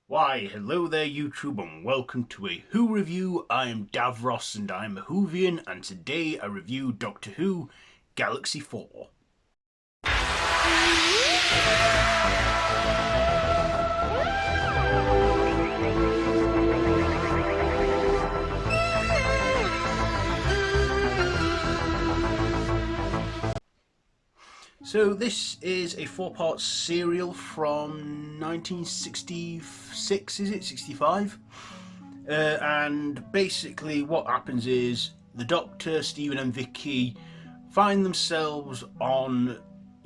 Why, hello there YouTube and welcome to a Who review. I'm Davros and I'm a Whovian, and today I review Doctor Who Galaxy 4. So this is a 4-part serial from 1966, is it? 65? And basically what happens is the Doctor, Stephen and Viki find themselves on,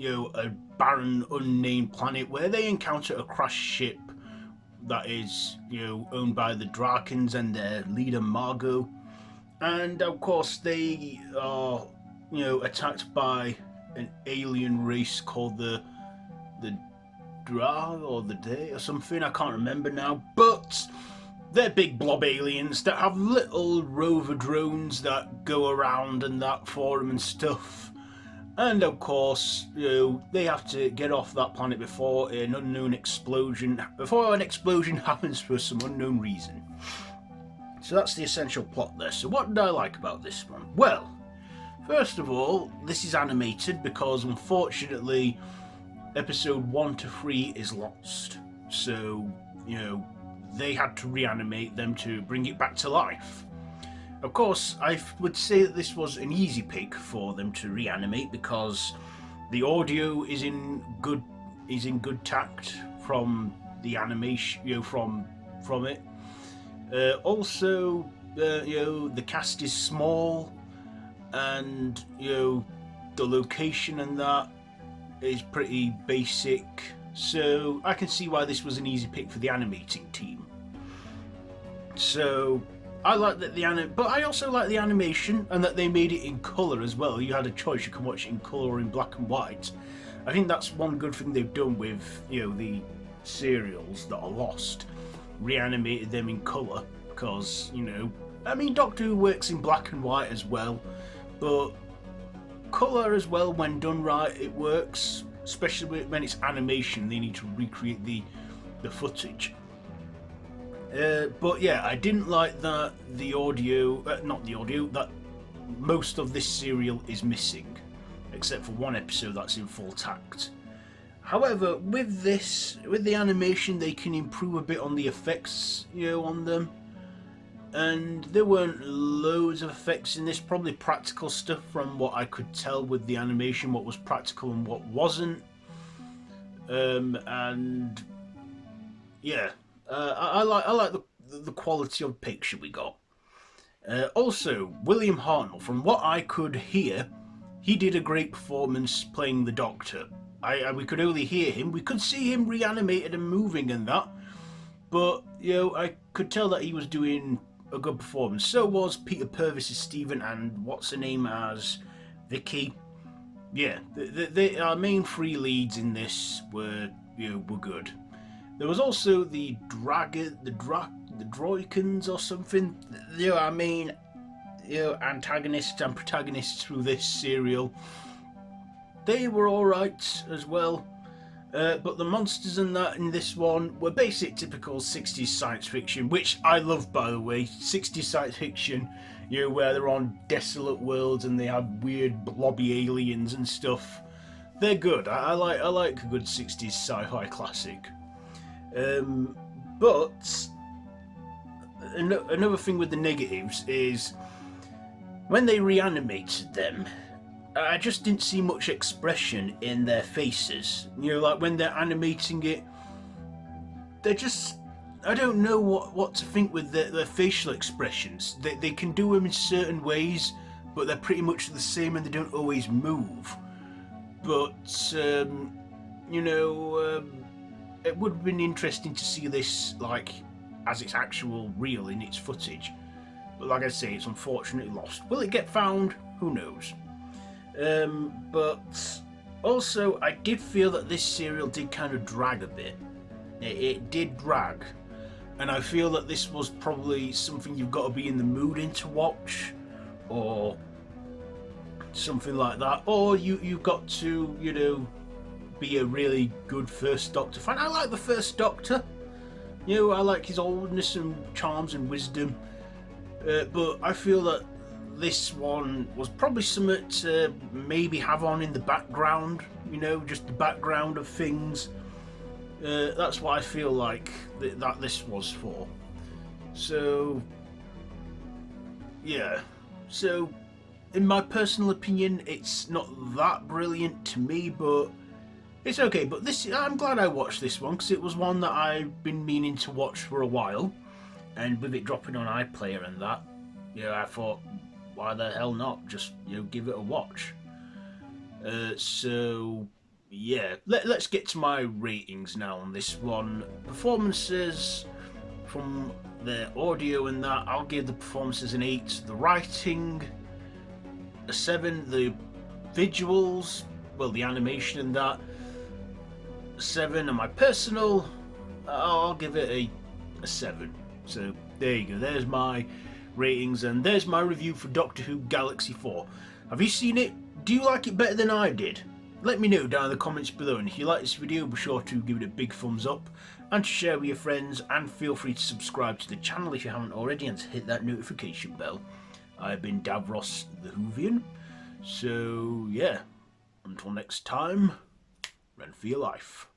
a barren, unnamed planet where they encounter a crashed ship that is, owned by the Drakens and their leader Margot. And of course they are, attacked by an alien race called the Dra or the Day or something. I can't remember now, but they're big blob aliens that have little rover drones that go around and that for them and stuff. And of course, they have to get off that planet before an explosion happens for some unknown reason. So that's the essential plot there. So what did I like about this one? Well, first of all, this is animated because unfortunately episode 1 to 3 is lost. So, they had to reanimate them to bring it back to life. Of course, I would say that this was an easy pick for them to reanimate because the audio is in good tact from the animation, from it. Also, the cast is small, and the location and that is pretty basic, so I can see why this was an easy pick for the animating team. So I like that but I also like the animation and that they made it in colour as well. You had a choice, you can watch it in colour or in black and white. I think that's one good thing they've done with the serials that are lost, reanimated them in colour, because Doctor Who works in black and white as well, but colour as well, when done right, it works, especially when it's animation. They need to recreate the footage. But yeah, I didn't like that that most of this serial is missing, except for one episode that's in full tact. However, with the animation, they can improve a bit on the effects, on them. And there weren't loads of effects in this, probably practical stuff from what I could tell with the animation, what was practical and what wasn't. And yeah, I like the quality of picture we got. Also, William Hartnell, from what I could hear, he did a great performance playing the Doctor. We could only hear him. We could see him reanimated and moving and that, but I could tell that he was doing a good performance. So was Peter Purves as Stephen and what's her name as Viki. Yeah, our main three leads in this were good. There was also the Droikens or something. Our main antagonists and protagonists through this serial. They were alright as well. But the monsters and that in this one were basic, typical 60s science fiction, which I love, by the way. 60s science fiction, where they're on desolate worlds and they have weird blobby aliens and stuff. They're good. I like a good 60s sci-fi classic. But another thing with the negatives is when they reanimated them, I just didn't see much expression in their faces. Like when they're animating it, they're just... I don't know what to think with their facial expressions. They can do them in certain ways, but they're pretty much the same and they don't always move. But, it would have been interesting to see this, like, as its actual real in its footage. But like I say, it's unfortunately lost. Will it get found? Who knows? But also I did feel that this serial did kind of drag a bit. It did drag, and I feel that this was probably something you've got to be in the mood in to watch, or something like that, or you've got to be a really good First Doctor fan. I like the First Doctor, You know, I like his oldness and charms and wisdom, but I feel that this one was probably something to maybe have on in the background, you know, just the background of things. That's what I feel like that this was for. So, yeah. So, in my personal opinion, it's not that brilliant to me, but it's okay. But I'm glad I watched this one because it was one that I've been meaning to watch for a while, and with it dropping on iPlayer and that, I thought, why the hell not? Just give it a watch. So yeah, let's get to my ratings now on this one. Performances from the audio and that, I'll give the performances an 8. The writing, a 7. The visuals, well, the animation and that, 7. And my personal, I'll give it a 7. So there you go. There's my ratings, and there's my review for Doctor Who Galaxy 4. Have you seen it? Do you like it better than I did? Let me know down in the comments below, and if you like this video, be sure to give it a big thumbs up and to share with your friends, and feel free to subscribe to the channel if you haven't already and to hit that notification bell. I've been Davros the Whovian, so yeah, until next time, run for your life.